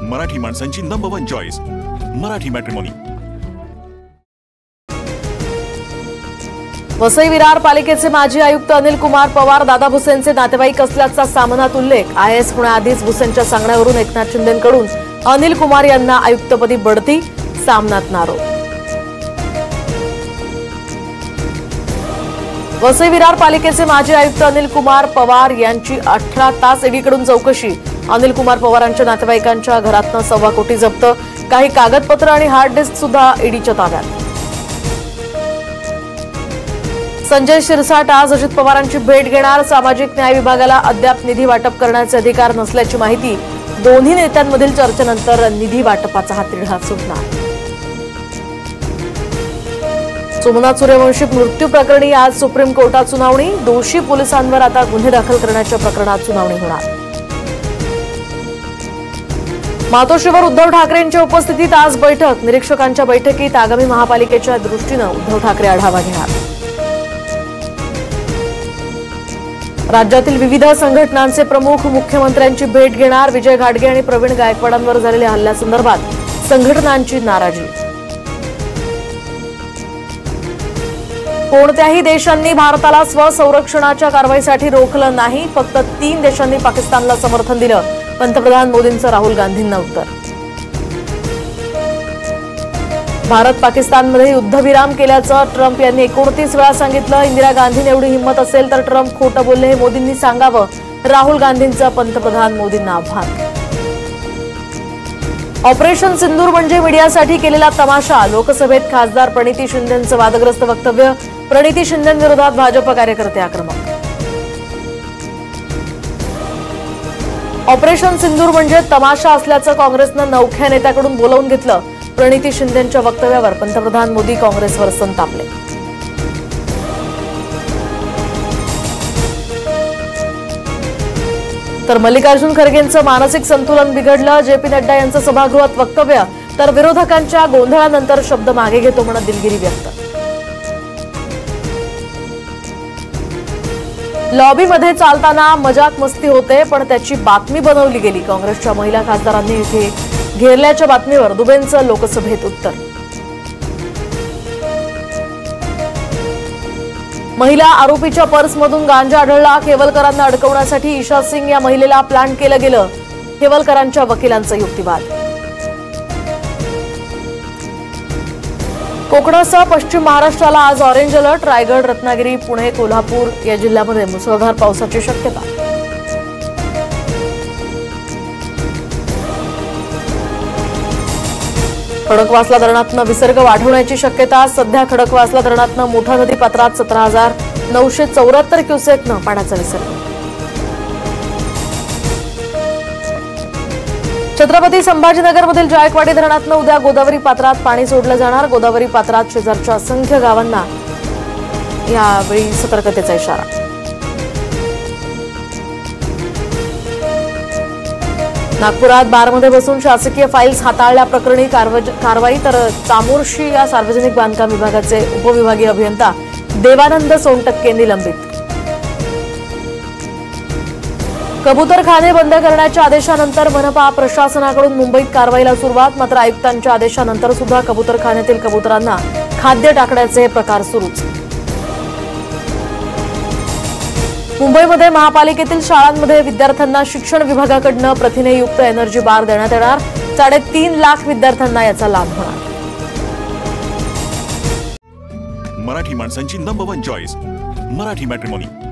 मराठी माणसांची number 1 choice Marathi matrimony. Vasai Virar पालिकेचे माजी आयुक्त अनिल कुमार पवार दादा भुसेंचे नातेवाईक असल्याचा सामनात उल्लेख। आयएएस होण्याआधीच भुसेंच्या सांगण्यावरून एकनाथ शिंदेंकडून अनिल कुमार यांना आयुक्तपदी बढती, सामनात नारो। वसई विरार पालिकेचे माजी आयुक्त अनिल कुमार पवार यांची 18 तास ईडीकडून चौकशी। अनिल कुमार पवारांच्या नातेवाईकांच्या घरातून 1.25 कोटी जप्त, काही कागदपत्र आणि हार्ड डिस्क सुद्धा ईडीच्या ताब्यात। संजय शिरसाट आज अजित पवारांची भेट घेणार। सामाजिक न्याय विभागाला अद्याप निधी वाटप करण्याचे अधिकार नसल्याची माहिती। दोन्ही नेत्यांमधील चर्चेनंतर निधी वाटपाचा हा तिढा सुटणार। सोमनाथ सूर्यवंशी मृत्यू प्रकरणी आज सुप्रीम कोर्टात सुनावणी। दोषी पोलिसांवर आता गुन्हे दाखल करण्याच्या प्रकरणात सुनावणी होणार। मातोश्रीवर उद्धव ठाकरेंच्या उपस्थितीत आज बैठक। निरीक्षकांच्या बैठकीत आगामी महापालिकेच्या दृष्टीनं उद्धव ठाकरे आढावा घेणार। राज्यातील विविध संघटनांचे प्रमुख मुख्यमंत्र्यांची भेट घेणार। विजय घाटगे आणि प्रवीण गायकवाडांवर झालेल्या हल्ल्यासंदर्भात संघटनांची नाराजी। कोणत्याही देशांनी भारताला स्वसंरक्षणाच्या कारवाईसाठी रोखलं नाही, फक्त 3 देशांनी पाकिस्तानला समर्थन दिलं। पंतप्रधान मोदींचं राहुल गांधींना उत्तर। भारत पाकिस्तानमध्ये युद्धविराम केल्याचं ट्रम्प यांनी 29 वेळा सांगितलं। इंदिरा गांधींनी एवढी हिंमत असेल तर ट्रम्प खोटं बोलले हे मोदींनी सांगावं। राहुल गांधींचं पंतप्रधान मोदींना आव्हान। ऑपरेशन सिंदूर म्हणजे मीडियासाठी केलेला तमाशा। लोकसभेत खासदार प्रणिती शिंदेंचं वादग्रस्त वक्तव्य। प्रणिती शिंदेंविरोधात भाजप कार्यकर्ते आक्रमक। ऑपरेशन सिंदूर म्हणजे तमाशा असल्याचं काँग्रेसनं नवख्या नेत्याकडून बोलावून घेतलं। प्रणिती शिंदेंच्या वक्तव्यावर पंतप्रधान मोदी काँग्रेसवर संतापले। तर मल्लिकार्जुन खरगेंचं मानसिक संतुलन बिघडलं। जेपी नड्डा यांचं सभागृहात वक्तव्य, तर विरोधकांच्या गोंधळानंतर शब्द मागे घेतो म्हणत दिलगिरी व्यक्त। लॉबीमध्ये चालताना मजाक मस्ती होते, पण त्याची बातमी बनवली गेली। काँग्रेसच्या महिला खासदारांनी इथे घेरल्याच्या बातमीवर दुबेंचं लोकसभेत उत्तर। महिला आरोपीच्या पर्समधून गांजा आढळला। केवलकरांना अडकवण्यासाठी ईशा सिंग या महिलेला प्लॅन केलं गेलं। केवलकरांच्या वकिलांचा युक्तिवाद। कोकणासह पश्चिम महाराष्ट्राला आज ऑरेंज अलर्ट। रायगड, रत्नागिरी, पुणे, कोल्हापूर या जिल्ह्यांमध्ये मुसळधार पावसाची शक्यता। खडकवासला धरणातनं विसर्ग वाढवण्याची शक्यता। सध्या खडकवासला धरणातनं मोठा नदी पात्रात 17,974 क्युसेकनं पाण्याचा विसर्ग। छत्रपती संभाजीनगरमधील जायकवाडी धरणातनं उद्या गोदावरी पात्रात पाणी सोडलं जाणार। गोदावरी पात्रात शेजारच्या असंख्य गावांना यावेळी सतर्कतेचा इशारा। नागपुरात बारमध्ये बसून शासकीय फाईल्स हाताळल्याप्रकरणी कारवाई। तर चामोर्शी या सार्वजनिक बांधकाम विभागाचे उपविभागीय अभियंता देवानंद सोनटक्के निलंबित। कबूतरखाने बंद करण्याच्या आदेशानंतर मनपा प्रशासनाकडून मुंबईत कारवाईला सुरुवात। मात्र आयुक्तांच्या आदेशानंतर सुद्धा कबूतरखान्यातील कबुतरांना खाद्य टाकण्याचे हे प्रकार सुरूच। मुंबईमध्ये महापालिकेतील शाळांमध्ये विद्यार्थ्यांना शिक्षण विभागाकडून प्रथिनेयुक्त एनर्जी बार देण्यात येणार। 3.5 लाख विद्यार्थ्यांना याचा लाभ होणार। मराठी माणसांची नंबर 1 चॉईस मराठी मॅट्रिमोनी।